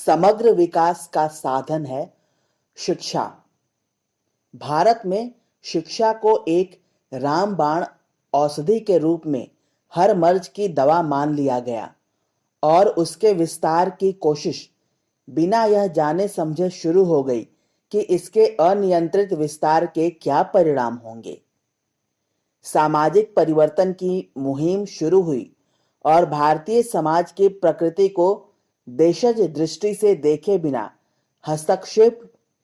समग्र विकास का साधन है शिक्षा। भारत में शिक्षा को एक रामबाण औषधि के रूप में हर मर्ज की दवा मान लिया गया और उसके विस्तार की कोशिश बिना यह जाने समझे शुरू हो गई कि इसके अनियंत्रित विस्तार के क्या परिणाम होंगे। सामाजिक परिवर्तन की मुहिम शुरू हुई और भारतीय समाज की प्रकृति को देशज दृष्टि से देखे बिना हस्तक्षेप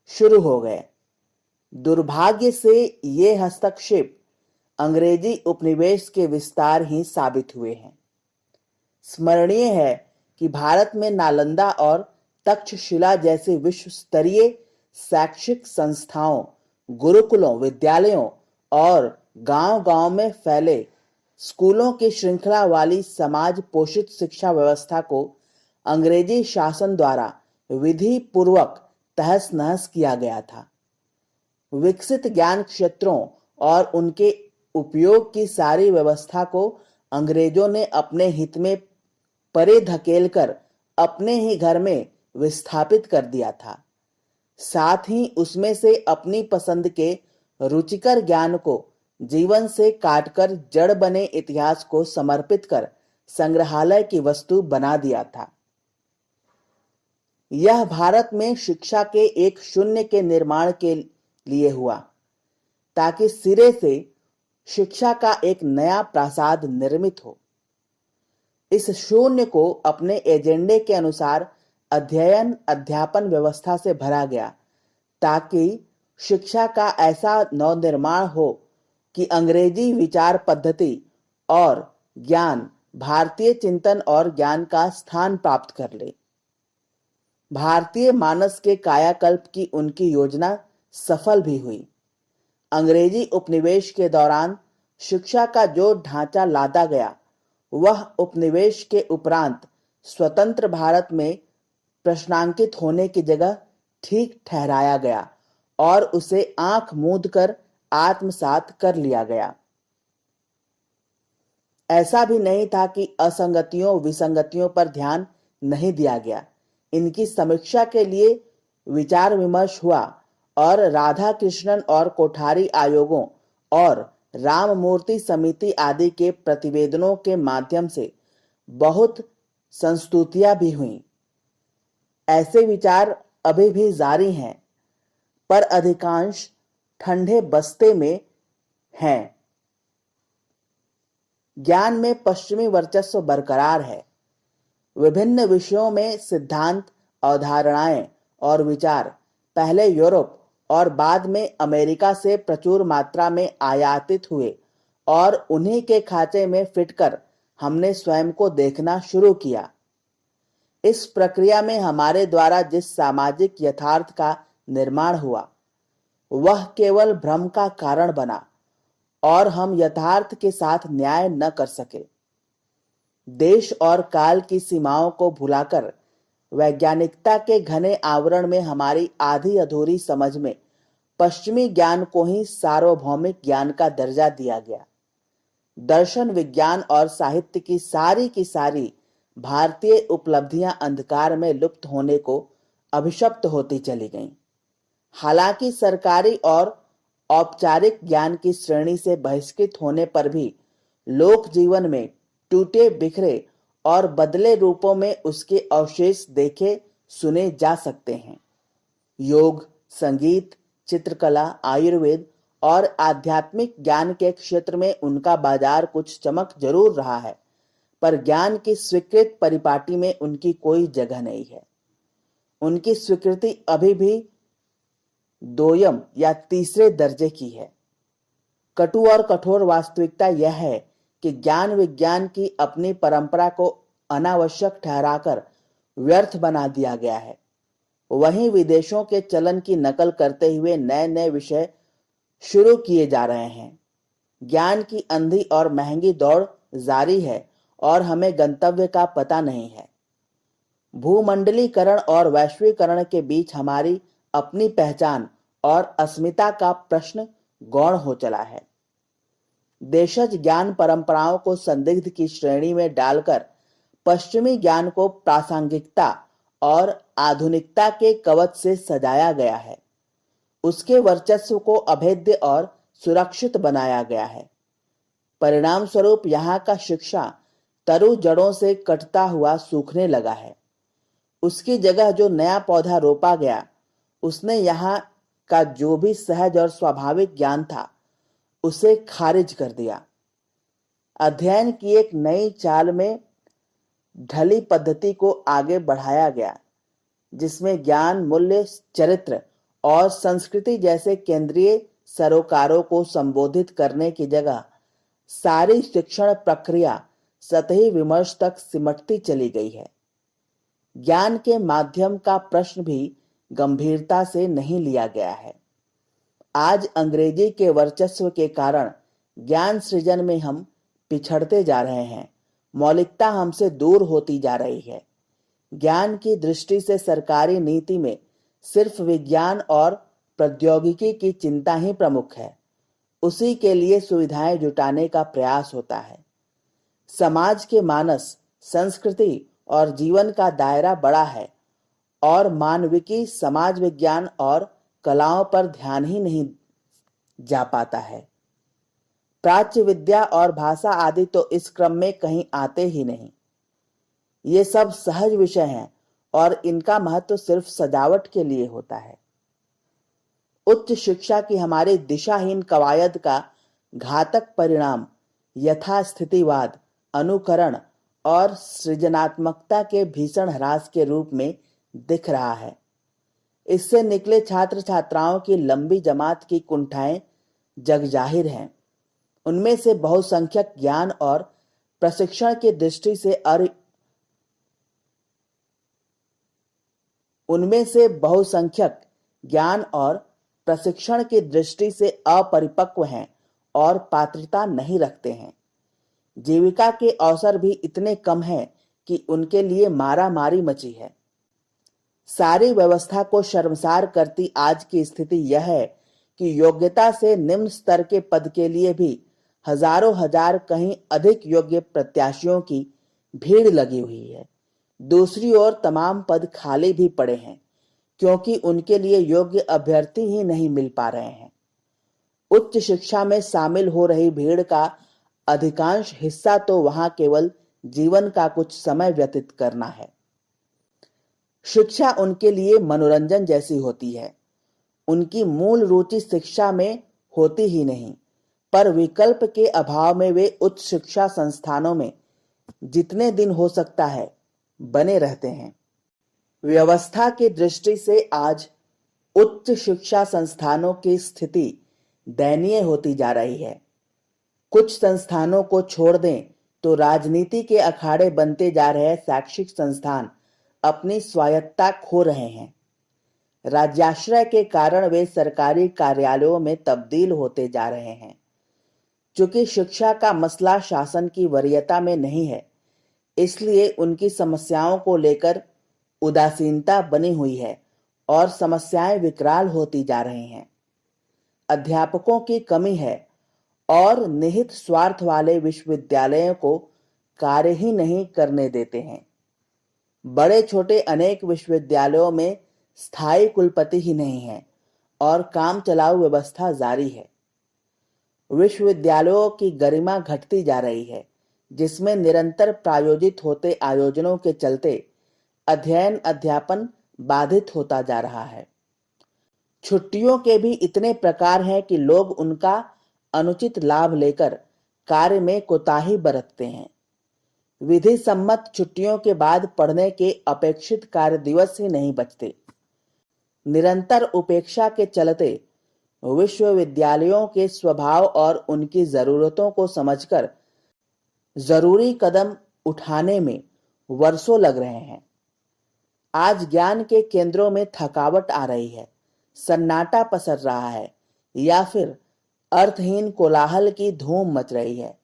शुरू हो गए। दुर्भाग्य से ये हस्तक्षेप अंग्रेजी उपनिवेश के विस्तार ही साबित हुए हैं। स्मरणीय है कि भारत में नालंदा और तक्षशिला जैसे विश्व स्तरीय शैक्षिक संस्थाओं, गुरुकुलों, विद्यालयों और गांव-गांव में फैले स्कूलों की श्रृंखला वाली समाज पोषित शिक्षा व्यवस्था को अंग्रेजी शासन द्वारा विधि पूर्वक तहस नहस किया गया था। विकसित ज्ञान क्षेत्रों और उनके उपयोग की सारी व्यवस्था को अंग्रेजों ने अपने हित में परे धकेलकर अपने ही घर में विस्थापित कर दिया था। साथ ही उसमें से अपनी पसंद के रुचिकर ज्ञान को जीवन से काटकर जड़ बने इतिहास को समर्पित कर संग्रहालय की वस्तु बना दिया था। यह भारत में शिक्षा के एक शून्य के निर्माण के लिए हुआ, ताकि सिरे से शिक्षा का एक नया प्रासाद निर्मित हो। इस शून्य को अपने एजेंडे के अनुसार अध्ययन अध्यापन व्यवस्था से भरा गया, ताकि शिक्षा का ऐसा नवनिर्माण हो कि अंग्रेजी विचार पद्धति और ज्ञान भारतीय चिंतन और ज्ञान का स्थान प्राप्त कर ले। भारतीय मानस के कायाकल्प की उनकी योजना सफल भी हुई। अंग्रेजी उपनिवेश के दौरान शिक्षा का जो ढांचा लादा गया, वह उपनिवेश के उपरांत स्वतंत्र भारत में प्रश्नांकित होने की जगह ठीक ठहराया गया और उसे आंख मूंद कर आत्मसात कर लिया गया। ऐसा भी नहीं था कि असंगतियों विसंगतियों पर ध्यान नहीं दिया गया। इनकी समीक्षा के लिए विचार विमर्श हुआ और राधा कृष्णन और कोठारी आयोगों और राममूर्ति समिति आदि के प्रतिवेदनों के माध्यम से बहुत संस्तुतियां भी हुईं। ऐसे विचार अभी भी जारी हैं, पर अधिकांश ठंडे बस्ते में हैं। ज्ञान में पश्चिमी वर्चस्व बरकरार है। विभिन्न विषयों में सिद्धांत, अवधारणाएं और विचार पहले यूरोप और बाद में अमेरिका से प्रचुर मात्रा में आयातित हुए और उन्हीं के खांचे में फिट कर हमने स्वयं को देखना शुरू किया। इस प्रक्रिया में हमारे द्वारा जिस सामाजिक यथार्थ का निर्माण हुआ, वह केवल भ्रम का कारण बना और हम यथार्थ के साथ न्याय न कर सके। देश और काल की सीमाओं को भुलाकर वैज्ञानिकता के घने आवरण में हमारी आधी अधूरी समझ में पश्चिमी ज्ञान को ही सार्वभौमिक ज्ञान का दर्जा दिया गया। दर्शन, विज्ञान और साहित्य की सारी भारतीय उपलब्धियां अंधकार में लुप्त होने को अभिशप्त होती चली गईं। हालांकि सरकारी और औपचारिक ज्ञान की श्रेणी से बहिष्कृत होने पर भी लोक जीवन में टूटे बिखरे और बदले रूपों में उसके अवशेष देखे सुने जा सकते हैं। योग, संगीत, चित्रकला, आयुर्वेद और आध्यात्मिक ज्ञान के क्षेत्र में उनका बाजार कुछ चमक जरूर रहा है, पर ज्ञान की स्वीकृत परिपाटी में उनकी कोई जगह नहीं है। उनकी स्वीकृति अभी भी दोयम या तीसरे दर्जे की है। कटु और कठोर वास्तविकता यह है कि ज्ञान विज्ञान की अपनी परंपरा को अनावश्यक ठहराकर व्यर्थ बना दिया गया है। वहीं विदेशों के चलन की नकल करते हुए नए नए विषय शुरू किए जा रहे हैं। ज्ञान की अंधी और महंगी दौड़ जारी है और हमें गंतव्य का पता नहीं है। भूमंडलीकरण और वैश्वीकरण के बीच हमारी अपनी पहचान और अस्मिता का प्रश्न गौण हो चला है। देशज ज्ञान परंपराओं को संदिग्ध की श्रेणी में डालकर पश्चिमी ज्ञान को प्रासंगिकता और आधुनिकता के कवच से सजाया गया है। उसके वर्चस्व को अभेद्य और सुरक्षित बनाया गया है। परिणाम स्वरूप यहाँ का शिक्षा तरु जड़ों से कटता हुआ सूखने लगा है। उसकी जगह जो नया पौधा रोपा गया, उसने यहाँ का जो भी सहज और स्वाभाविक ज्ञान था, उसे खारिज कर दिया। अध्ययन की एक नई चाल में ढली पद्धति को आगे बढ़ाया गया, जिसमें ज्ञान, मूल्य, चरित्र और संस्कृति जैसे केंद्रीय सरोकारों को संबोधित करने की जगह सारी शिक्षण प्रक्रिया सतही विमर्श तक सिमटती चली गई है। ज्ञान के माध्यम का प्रश्न भी गंभीरता से नहीं लिया गया है। आज अंग्रेजी के वर्चस्व के कारण ज्ञान सृजन में हम पिछड़ते जा रहे हैं। मौलिकता हमसे दूर होती जा रही है। ज्ञान की दृष्टि से सरकारी नीति में सिर्फ विज्ञान और प्रौद्योगिकी की चिंता ही प्रमुख है। उसी के लिए सुविधाएं जुटाने का प्रयास होता है। समाज के मानस, संस्कृति और जीवन का दायरा बड़ा है और मानविकी, समाज विज्ञान और कलाओं पर ध्यान ही नहीं जा पाता है। प्राच्य विद्या और भाषा आदि तो इस क्रम में कहीं आते ही नहीं। ये सब सहज विषय हैं और इनका महत्व सिर्फ सजावट के लिए होता है। उच्च शिक्षा की हमारी दिशाहीन कवायद का घातक परिणाम यथास्थितिवाद, अनुकरण और सृजनात्मकता के भीषण ह्रास के रूप में दिख रहा है। इससे निकले छात्र छात्राओं की लंबी जमात की कुंठाएं जगजाहिर हैं। उनमें से बहुसंख्यक ज्ञान और प्रशिक्षण की दृष्टि से अपरिपक्व हैं और पात्रता नहीं रखते हैं। जीविका के अवसर भी इतने कम हैं कि उनके लिए मारामारी मची है। सारी व्यवस्था को शर्मसार करती आज की स्थिति यह है कि योग्यता से निम्न स्तर के पद के लिए भी हजारों हजार, कहीं अधिक योग्य प्रत्याशियों की भीड़ लगी हुई है। दूसरी ओर तमाम पद खाली भी पड़े हैं, क्योंकि उनके लिए योग्य अभ्यर्थी ही नहीं मिल पा रहे हैं। उच्च शिक्षा में शामिल हो रही भीड़ का अधिकांश हिस्सा तो वहां केवल जीवन का कुछ समय व्यतीत करना है। शिक्षा उनके लिए मनोरंजन जैसी होती है। उनकी मूल रुचि शिक्षा में होती ही नहीं, पर विकल्प के अभाव में वे उच्च शिक्षा संस्थानों में जितने दिन हो सकता है बने रहते हैं। व्यवस्था की दृष्टि से आज उच्च शिक्षा संस्थानों की स्थिति दयनीय होती जा रही है। कुछ संस्थानों को छोड़ दें तो राजनीति के अखाड़े बनते जा रहे शैक्षिक संस्थान अपनी स्वायत्तता खो रहे हैं। राज्याश्रय के कारण वे सरकारी कार्यालयों में तब्दील होते जा रहे हैं। चूंकि शिक्षा का मसला शासन की वरीयता में नहीं है, इसलिए उनकी समस्याओं को लेकर उदासीनता बनी हुई है और समस्याएं विकराल होती जा रही हैं। अध्यापकों की कमी है और निहित स्वार्थ वाले विश्वविद्यालयों को कार्य ही नहीं करने देते हैं। बड़े छोटे अनेक विश्वविद्यालयों में स्थायी कुलपति ही नहीं है और काम चलाऊ व्यवस्था जारी है। विश्वविद्यालयों की गरिमा घटती जा रही है, जिसमें निरंतर प्रायोजित होते आयोजनों के चलते अध्ययन अध्यापन बाधित होता जा रहा है। छुट्टियों के भी इतने प्रकार हैं कि लोग उनका अनुचित लाभ लेकर कार्य में कोताही बरतते हैं। विधि सम्मत छुट्टियों के बाद पढ़ने के अपेक्षित कार्य दिवस ही नहीं बचते। निरंतर उपेक्षा के चलते विश्वविद्यालयों के स्वभाव और उनकी जरूरतों को समझकर जरूरी कदम उठाने में वर्षों लग रहे हैं। आज ज्ञान के केंद्रों में थकावट आ रही है, सन्नाटा पसर रहा है या फिर अर्थहीन कोलाहल की धूम मच रही है।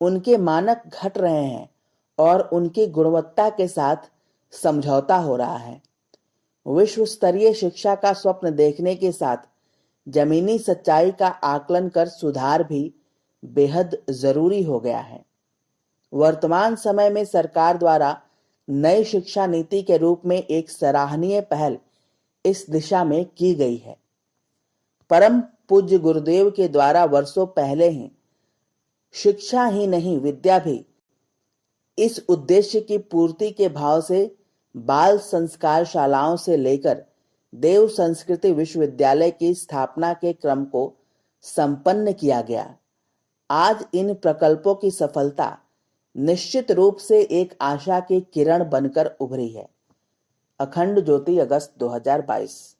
उनके मानक घट रहे हैं और उनकी गुणवत्ता के साथ समझौता हो रहा है। विश्व स्तरीय शिक्षा का स्वप्न देखने के साथ जमीनी सच्चाई का आकलन कर सुधार भी बेहद जरूरी हो गया है। वर्तमान समय में सरकार द्वारा नई शिक्षा नीति के रूप में एक सराहनीय पहल इस दिशा में की गई है। परम पूज्य गुरुदेव के द्वारा वर्षों पहले ही शिक्षा ही नहीं विद्या भी इस उद्देश्य की पूर्ति के भाव से बाल संस्कार शालाओं से लेकर देव संस्कृति विश्वविद्यालय की स्थापना के क्रम को संपन्न किया गया। आज इन प्रकल्पों की सफलता निश्चित रूप से एक आशा की किरण बनकर उभरी है। अखंड ज्योति, अगस्त 2022।